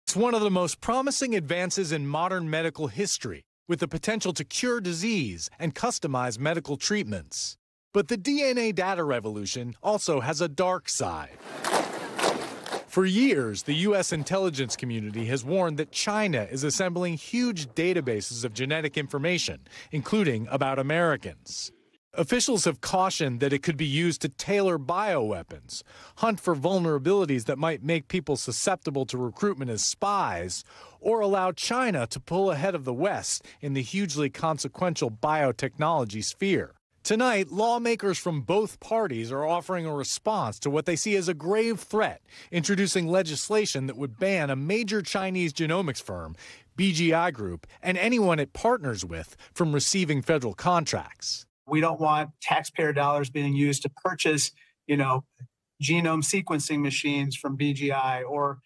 It's one of the most promising advances in modern medical history, with the potential to cure disease and customize medical treatments. But the DNA data revolution also has a dark side. For years, the U.S. intelligence community has warned that China is assembling huge databases of genetic information, including about Americans. Officials have cautioned that it could be used to tailor bioweapons, hunt for vulnerabilities that might make people susceptible to recruitment as spies, or allow China to pull ahead of the West in the hugely consequential biotechnology sphere. Tonight, lawmakers from both parties are offering a response to what they see as a grave threat, introducing legislation that would ban a major Chinese genomics firm, BGI Group, and anyone it partners with from receiving federal contracts. We don't want taxpayer dollars being used to purchase, genome sequencing machines from BGI or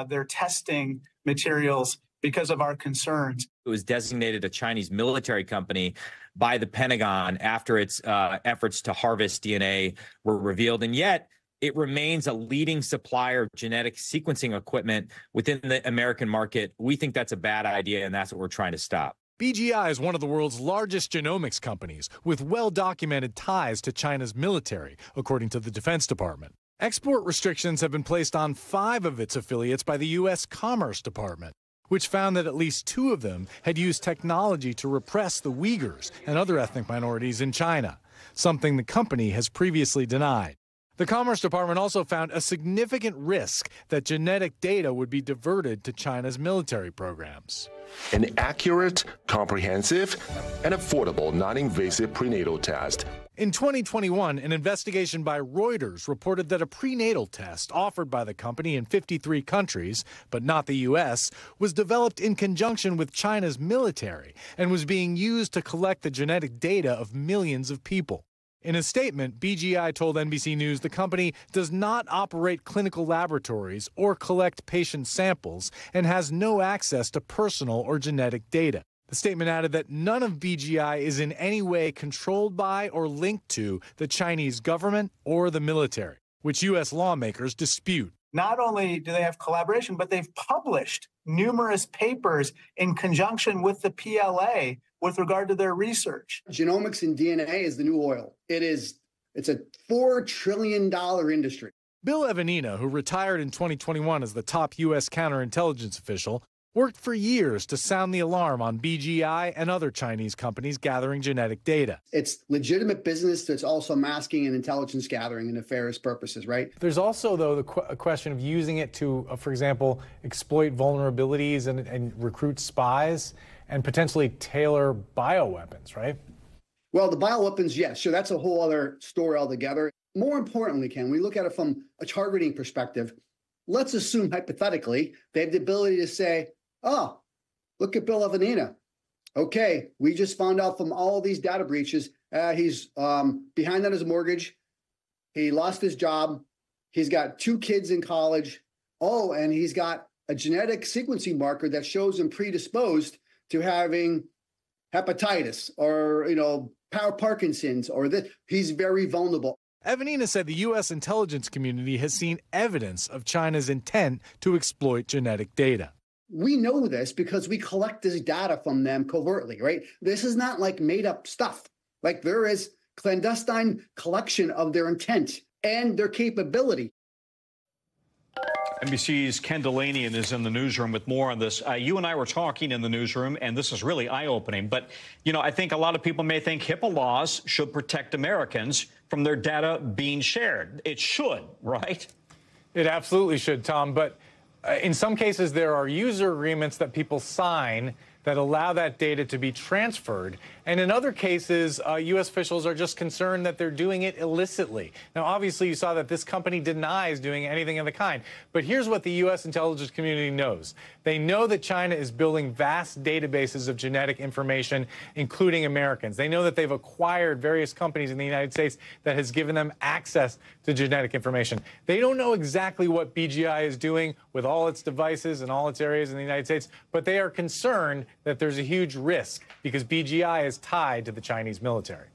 their testing materials because of our concerns. It was designated a Chinese military company by the Pentagon after its efforts to harvest DNA were revealed, and yet it remains a leading supplier of genetic sequencing equipment within the American market. We think that's a bad idea, and that's what we're trying to stop. BGI is one of the world's largest genomics companies with well-documented ties to China's military, according to the Defense Department. Export restrictions have been placed on 5 of its affiliates by the U.S. Commerce Department, which found that at least 2 of them had used technology to repress the Uyghurs and other ethnic minorities in China, something the company has previously denied. The Commerce Department also found a significant risk that genetic data would be diverted to China's military programs. An accurate, comprehensive, and affordable non-invasive prenatal test. In 2021, an investigation by Reuters reported that a prenatal test offered by the company in 53 countries, but not the U.S., was developed in conjunction with China's military and was being used to collect the genetic data of millions of people. In a statement, BGI told NBC News the company does not operate clinical laboratories or collect patient samples and has no access to personal or genetic data. The statement added that none of BGI is in any way controlled by or linked to the Chinese government or the military, which U.S. lawmakers dispute. Not only do they have collaboration, but they've published numerous papers in conjunction with the PLA with regard to their research. Genomics and DNA is the new oil. It's a $4 trillion industry. Bill Evanina, who retired in 2021 as the top U.S. counterintelligence official, worked for years to sound the alarm on BGI and other Chinese companies gathering genetic data. It's legitimate business that's also masking and intelligence gathering and nefarious purposes, right? There's also, though, the question of using it to, for example, exploit vulnerabilities and recruit spies and potentially tailor bioweapons, right? Well, the bioweapons, yes. So that's a whole other story altogether. More importantly, Ken, we look at it from a targeting perspective. Let's assume, hypothetically, they have the ability to say, oh, look at Bill Evanina. Okay, we just found out from all of these data breaches, he's behind on his mortgage. He lost his job. He's got 2 kids in college. Oh, and he's got a genetic sequencing marker that shows him predisposed to having hepatitis or, Parkinson's or this. He's very vulnerable. Evanina said the U.S. intelligence community has seen evidence of China's intent to exploit genetic data. We know this because we collect this data from them covertly, right? This is not like made up stuff. Like there is clandestine collection of their intent and their capability. NBC's Ken Delanian is in the newsroom with more on this. You and I were talking in the newsroom, and this is really eye-opening. But, I think a lot of people may think HIPAA laws should protect Americans from their data being shared. It should, right? It absolutely should, Tom. But in some cases, there are user agreements that people sign that allow that data to be transferred. And in other cases, U.S. officials are just concerned that they're doing it illicitly. Now, obviously, you saw that this company denies doing anything of the kind. But here's what the U.S. intelligence community knows. They know that China is building vast databases of genetic information, including Americans. They know that they've acquired various companies in the United States that has given them access to genetic information. They don't know exactly what BGI is doing with all its devices and all its areas in the United States, but they are concerned that there's a huge risk because BGI is tied to the Chinese military.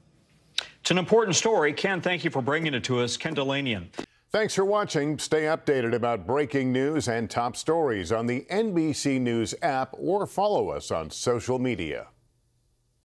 It's an important story. Ken, thank you for bringing it to us. Ken Delanian. Thanks for watching. Stay updated about breaking news and top stories on the NBC News app or follow us on social media.